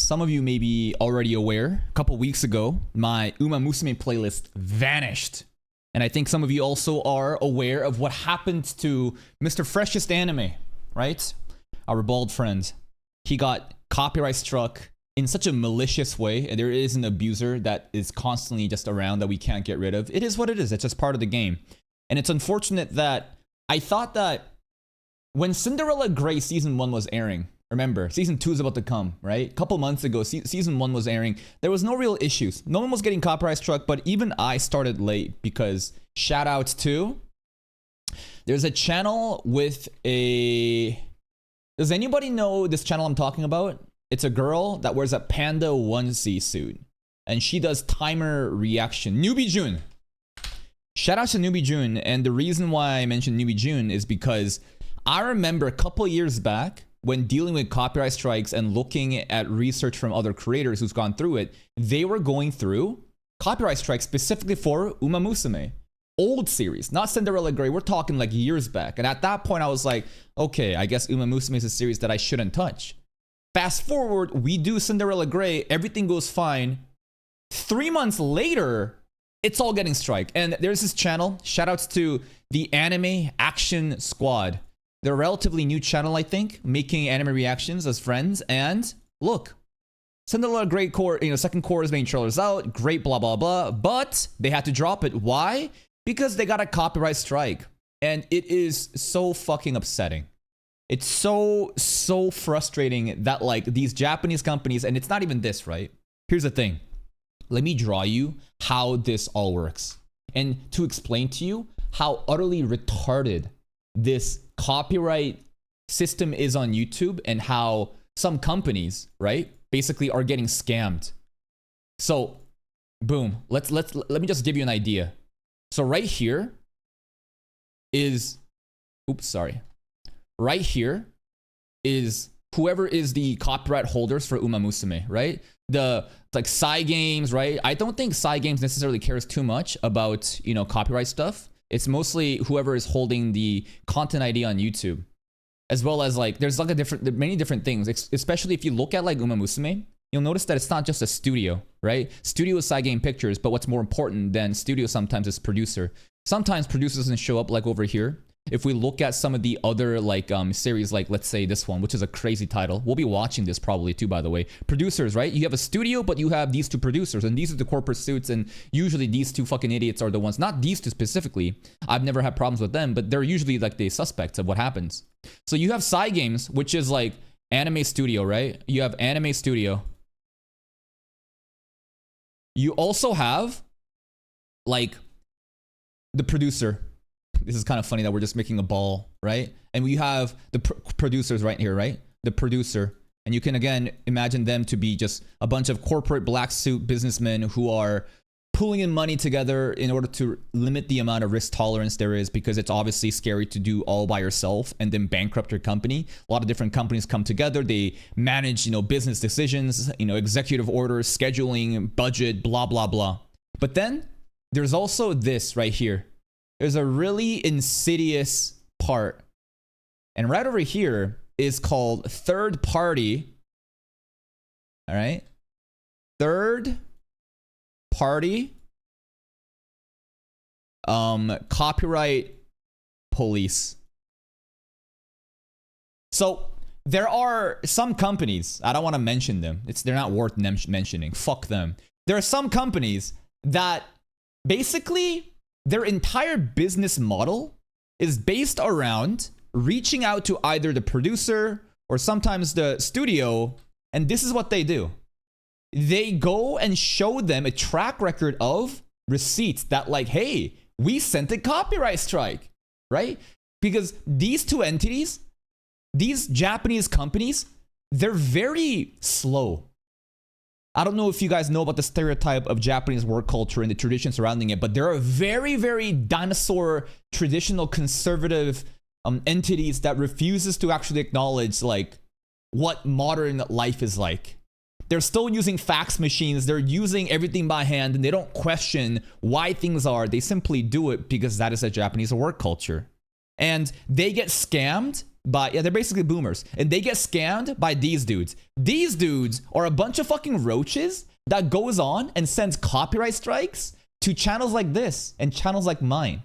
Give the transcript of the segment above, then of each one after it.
some of you may be already aware, a couple weeks ago, my Musume playlist vanished. And I think some of you also are aware of what happened to Mr. Freshest Anime, right? Our bald friend. He got copyright struck in such a malicious way. And there is an abuser that is constantly just around that we can't get rid of. It is what it is. It's just part of the game. And it's unfortunate that I thought that when Cinderella Grey Season 1 was airing, remember, Season 2 is about to come, right? A couple months ago, Season 1 was airing. There was no real issues. No one was getting copyright struck, but even I started late because shout out to... There's a channel with a... Does anybody know this channel I'm talking about? It's a girl that wears a panda onesie suit. And she does timer reaction. Newbie June. Shout out to Newbie June. And the reason why I mentioned Newbie June is because I remember a couple years back when dealing with copyright strikes and looking at research from other creators who's gone through it, they were going through copyright strikes specifically for Uma Musume. Old series, not Cinderella Grey. We're talking like years back. And at that point, I was like, okay, I guess Uma Musume is a series that I shouldn't touch. Fast forward, we do Cinderella Grey. Everything goes fine. 3 months later, it's all getting strike. And there's this channel. Shout outs to the Anime Action Squad. They're a relatively new channel, I think, making anime reactions as friends. And look, Cinderella Grey core, second core is main trailers out. Great, blah, blah, blah. But they had to drop it. Why? Because they got a copyright strike. And it is so fucking upsetting. It's so frustrating that like these Japanese companies, and it's not even this, right? Here's the thing. Let me draw you how this all works. And to explain to you how utterly retarded this copyright system is on YouTube and how some companies, right, basically are getting scammed. So, boom. Let me just give you an idea. So right here is, right here is whoever is the copyright holders for Uma Musume, right? Like Cygames, right? I don't think Cygames necessarily cares too much about, copyright stuff. It's mostly whoever is holding the content ID on YouTube, as well as like there's like many different things. Especially if you look at like Uma Musume, you'll notice that it's not just a studio, right? Studio is Cygame Pictures, but what's more important than studio sometimes is producer. Sometimes producer doesn't show up like over here. If we look at some of the other like series, like let's say this one, which is a crazy title. We'll be watching this probably too, by the way. Producers, right? You have a studio, but you have these two producers, and these are the corporate suits, and usually these two fucking idiots are the ones, not these two specifically. I've never had problems with them, but they're usually like the suspects of what happens. So you have Cygames, which is like anime studio, right? You have anime studio. You also have like the producer. This is kind of funny that we're just making a ball, right? And we have the producers right here, right? The producer. And you can, again, imagine them to be just a bunch of corporate black suit businessmen who are pulling in money together in order to limit the amount of risk tolerance there is, because it's obviously scary to do all by yourself and then bankrupt your company. A lot of different companies come together. They manage, business decisions, executive orders, scheduling, budget, blah, blah, blah. But then there's also this right here. There's a really insidious part. And right over here is called third party. All right. Third party copyright police. So there are some companies, I don't want to mention them. They're not worth mentioning. Fuck them. There are some companies that basically their entire business model is based around reaching out to either the producer or sometimes the studio, and this is what they do. They go and show them a track record of receipts that like, hey, we sent a copyright strike, right? Because these two entities, these Japanese companies, they're very slow. I don't know if you guys know about the stereotype of Japanese work culture and the tradition surrounding it, but there are very, very dinosaur, traditional, conservative entities that refuses to actually acknowledge like what modern life is like. They're still using fax machines. They're using everything by hand, and they don't question why things are. They simply do it because that is a Japanese work culture. And they get scammed by, yeah, they're basically boomers. And they get scammed by these dudes. These dudes are a bunch of fucking roaches that goes on and sends copyright strikes to channels like this and channels like mine.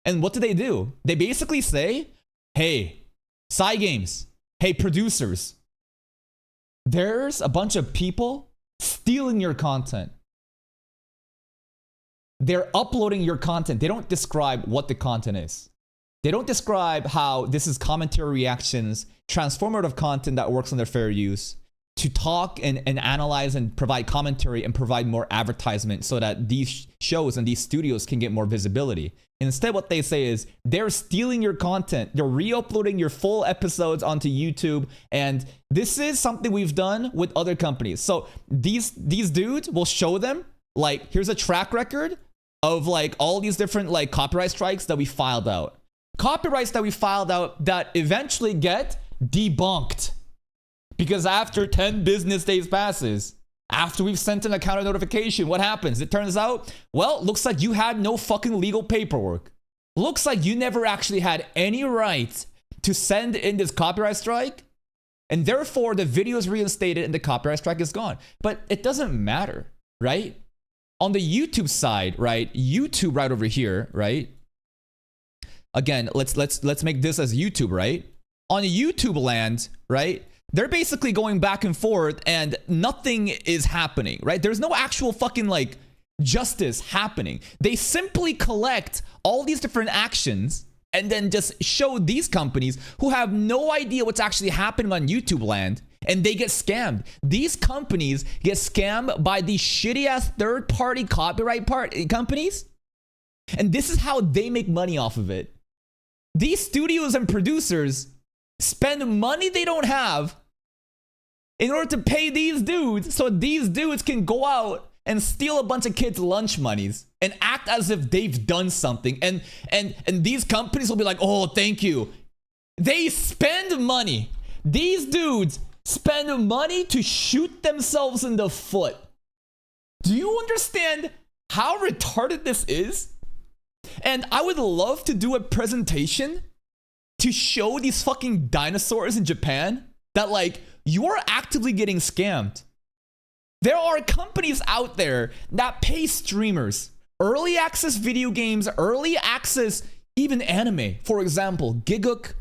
And what do? They basically say, hey, Cygames, hey, producers, there's a bunch of people stealing your content. They're uploading your content. They don't describe what the content is. They don't describe how this is commentary reactions, transformative content that works under fair use, to talk and analyze and provide commentary and provide more advertisement so that these shows and these studios can get more visibility. Instead, what they say is they're stealing your content. They're re-uploading your full episodes onto YouTube. And this is something we've done with other companies. So these dudes will show them, like, here's a track record of like all these different like copyright strikes that we filed out. Copyrights that we filed out that eventually get debunked. Because after 10 business days passes, after we've sent in a counter notification, what happens? It turns out, well, looks like you had no fucking legal paperwork. Looks like you never actually had any right to send in this copyright strike. And therefore, the video is reinstated and the copyright strike is gone. But it doesn't matter, right? On the YouTube side, right? YouTube right over here, right? Again, let's make this as YouTube, right? On YouTube land, right? They're basically going back and forth and nothing is happening, right? There's no actual fucking like justice happening. They simply collect all these different actions and then just show these companies who have no idea what's actually happening on YouTube land, and they get scammed. These companies get scammed by these shitty ass third-party copyright companies, and this is how they make money off of it. These studios and producers spend money they don't have in order to pay these dudes so these dudes can go out and steal a bunch of kids' lunch monies and act as if they've done something. And these companies will be like, oh, thank you. They spend money. These dudes spend money to shoot themselves in the foot. Do you understand how retarded this is? And I would love to do a presentation to show these fucking dinosaurs in Japan that, like, you are actively getting scammed. There are companies out there that pay streamers, early access video games, early access even anime. For example, Gigguk,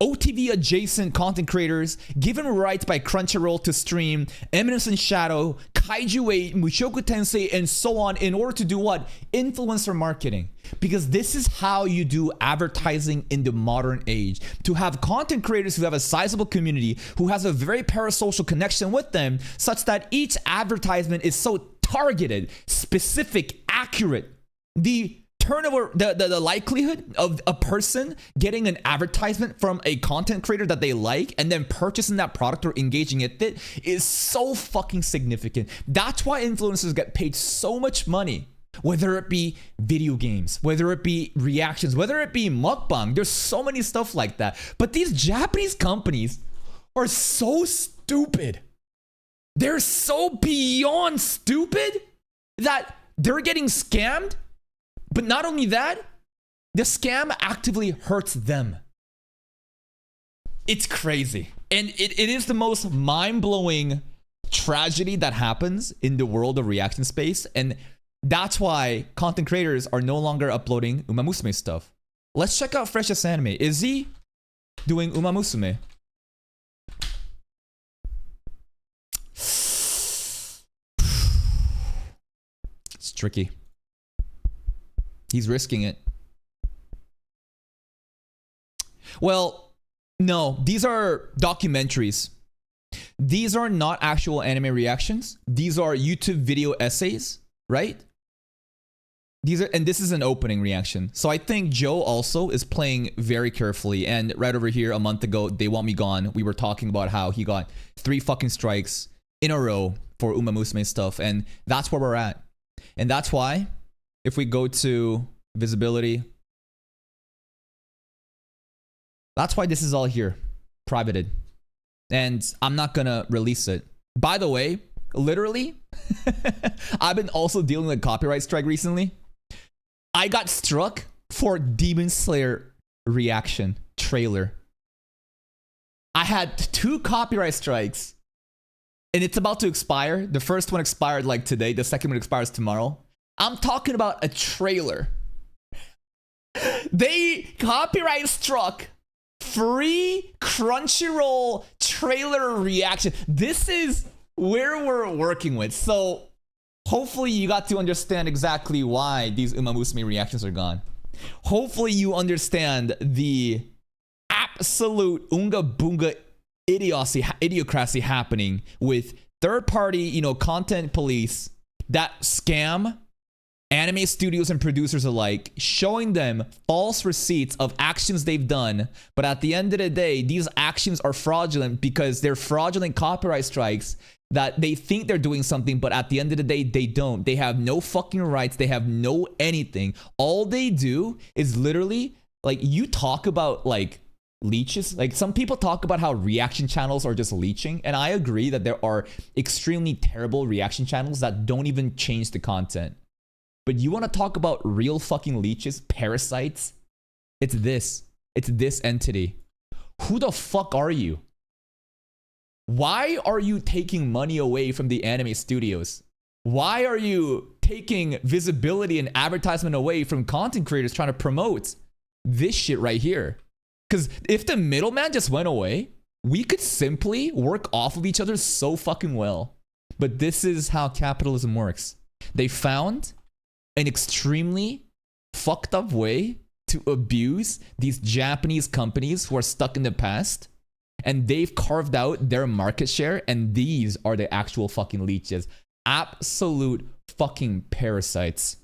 OTV adjacent content creators given rights by Crunchyroll to stream Eminence in Shadow, Kaiju 8, Mushoku Tensei, and so on in order to do what? Influencer marketing. Because this is how you do advertising in the modern age. To have content creators who have a sizable community, who has a very parasocial connection with them, such that each advertisement is so targeted, specific, accurate. The turnover, the likelihood of a person getting an advertisement from a content creator that they like and then purchasing that product or engaging it is so fucking significant. That's why influencers get paid so much money. Whether it be video games, whether it be reactions, whether it be mukbang, there's so many stuff like that. But these Japanese companies are so stupid. They're so beyond stupid that they're getting scammed. But not only that, the scam actively hurts them. It's crazy. And it is the most mind-blowing tragedy that happens in the world of reaction space. And that's why content creators are no longer uploading Uma Musume stuff. Let's check out Freshest Anime. Is he doing Uma Musume? It's tricky. He's risking it. Well, no, these are documentaries. These are not actual anime reactions. These are YouTube video essays, right? And this is an opening reaction. So I think Joe also is playing very carefully. And right over here, a month ago, They Want Me Gone, we were talking about how he got 3 fucking strikes in a row for Uma Musume stuff. And that's where we're at. And that's why, if we go to visibility, that's why this is all here, privated. And I'm not gonna release it. By the way, literally, I've been also dealing with a copyright strike recently. I got struck for Demon Slayer reaction trailer. I had 2 copyright strikes and it's about to expire. The first one expired like today. The second one expires tomorrow. I'm talking about a trailer. They copyright struck free Crunchyroll trailer reaction. This is where we're working with. So hopefully you got to understand exactly why these Uma Musume reactions are gone. Hopefully you understand the absolute unga boonga idiocracy happening with third-party, content police that scam anime studios and producers alike, showing them false receipts of actions they've done. But at the end of the day, these actions are fraudulent because they're fraudulent copyright strikes that they think they're doing something, but at the end of the day, they don't. They have no fucking rights. They have no anything. All they do is literally, like, you talk about, like, leeches. Like, some people talk about how reaction channels are just leeching, and I agree that there are extremely terrible reaction channels that don't even change the content. But you want to talk about real fucking leeches, parasites? It's this. It's this entity. Who the fuck are you? Why are you taking money away from the anime studios? Why are you taking visibility and advertisement away from content creators trying to promote this shit right here? Because if the middleman just went away, we could simply work off of each other so fucking well. But this is how capitalism works. They found an extremely fucked up way to abuse these Japanese companies who are stuck in the past, and they've carved out their market share, and these are the actual fucking leeches. Absolute fucking parasites.